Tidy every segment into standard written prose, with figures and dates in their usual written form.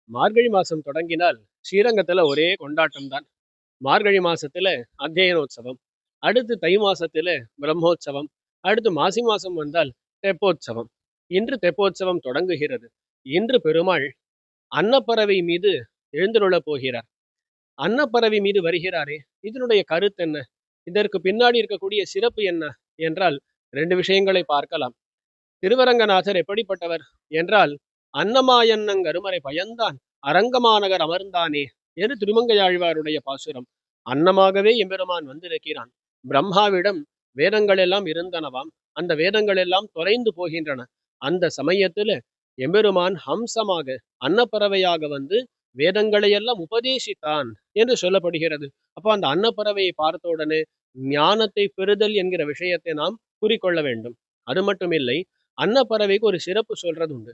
மார்கழி மாசம் தொடங்கினால் ஸ்ரீரங்கத்துல ஒரே கொண்டாட்டம் தான். மார்கழி மாசத்துல அத்தியனோற்சவம், அடுத்து தை மாசத்துல பிரம்மோற்சவம், அடுத்து மாசி மாசம் வந்தால் தெப்போற்சவம். இன்று தெப்போற்சவம் தொடங்குகிறது. இன்று பெருமாள் அன்னப்பறவை மீது எழுந்தருளப் போகிறார். அன்னப்பறவை மீது வருகிறாரே, இதனுடைய கருத்து என்ன? இதற்கு பின்னாடி இருக்கக்கூடிய சிறப்பு என்ன என்றால் 2 விஷயங்களை பார்க்கலாம். திருவரங்கநாதர் எப்படிப்பட்டவர் என்றால், அன்னமாயன்னங் அருமறை பயந்தான் அரங்கமாநகர் அமர்ந்தானே என்று திருமங்கையாழ்வாருடைய பாசுரம். அன்னமாகவே எம்பெருமான் வந்திருக்கிறான். பிரம்மாவிடம் வேதங்கள் எல்லாம் இருந்தனவாம். அந்த வேதங்கள் எல்லாம் தொலைந்து போகின்றன. அந்த சமயத்துல எம்பெருமான் ஹம்சமாக அன்னப்பறவையாக வந்து வேதங்களை எல்லாம் உபதேசித்தான் என்று சொல்லப்படுகிறது. அப்போ அந்த அன்னப்பறவையை பார்த்த உடனே ஞானத்தை பெறுதல் என்கிற விஷயத்தை நாம் கூறிக்கொள்ள வேண்டும். அது மட்டுமில்லை, அன்னப்பறவைக்கு ஒரு சிறப்பு சொல்றது உண்டு.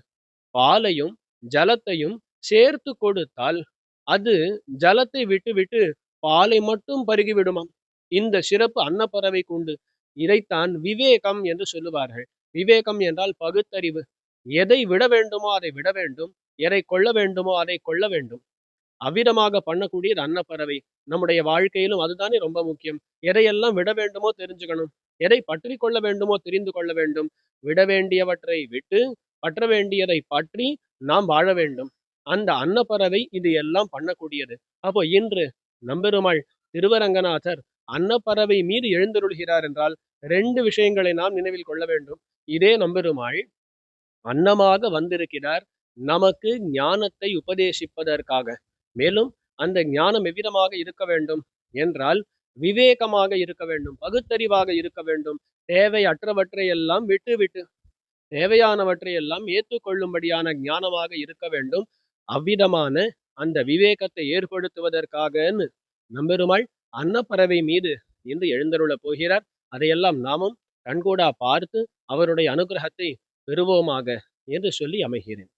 பாலையும் ஜலத்தையும் சேர்த்து கொடுத்தால் அது ஜலத்தை விட்டு விட்டு பாலை மட்டும் பருகி விடுமாம். இந்த சிறப்பு அன்னப்பறவைக்கு உண்டு. இதைத்தான் விவேகம் என்று சொல்லுவார்கள். விவேகம் என்றால் பகுத்தறிவு. எதை விட வேண்டுமோ அதை விட வேண்டும், எதை கொள்ள வேண்டுமோ அதை கொள்ள வேண்டும். அவ்விதமாக பண்ணக்கூடியது அன்னப்பறவை. நம்முடைய வாழ்க்கையிலும் அதுதானே ரொம்ப முக்கியம். எதையெல்லாம் விட வேண்டுமோ தெரிஞ்சுக்கணும், எதை பற்றி கொள்ள வேண்டுமோ தெரிந்து கொள்ள வேண்டும். விட வேண்டியவற்றை விட்டு பற்ற வேண்டியதை பற்றி நாம் வாழ வேண்டும். அந்த அன்னப்பறவை இது எல்லாம் பண்ணக்கூடியது. அப்போ இன்று நம்பெருமாள் திருவரங்கநாதர் அன்னப்பறவை மீது எழுந்தருள்கிறார் என்றால் 2 விஷயங்களை நாம் நினைவில் கொள்ள வேண்டும். இதே நம்பெருமாள் அன்னமாக வந்திருக்கிறார் நமக்கு ஞானத்தை உபதேசிப்பதற்காக. மேலும் அந்த ஞானம் எவ்விதமாக இருக்க வேண்டும் என்றால் விவேகமாக இருக்க வேண்டும், பகுத்தறிவாக இருக்க வேண்டும். தேவையற்றவற்றை எல்லாம் விட்டு விட்டு தேவையானவற்றை எல்லாம் ஏற்றுக்கொள்ளும்படியான ஞானமாக இருக்க வேண்டும். அவ்விதமான அந்த விவேகத்தை ஏற்படுத்துவதற்காகன்னு நம்பெருமாள் அன்னப்பறவை மீது இன்று எழுந்தருளப் போகிறார். அதையெல்லாம் நாமும் கண்கூடா பார்த்து அவருடைய அனுகிரகத்தை பெறுவோமாக என்று சொல்லி அமைகிறேன்.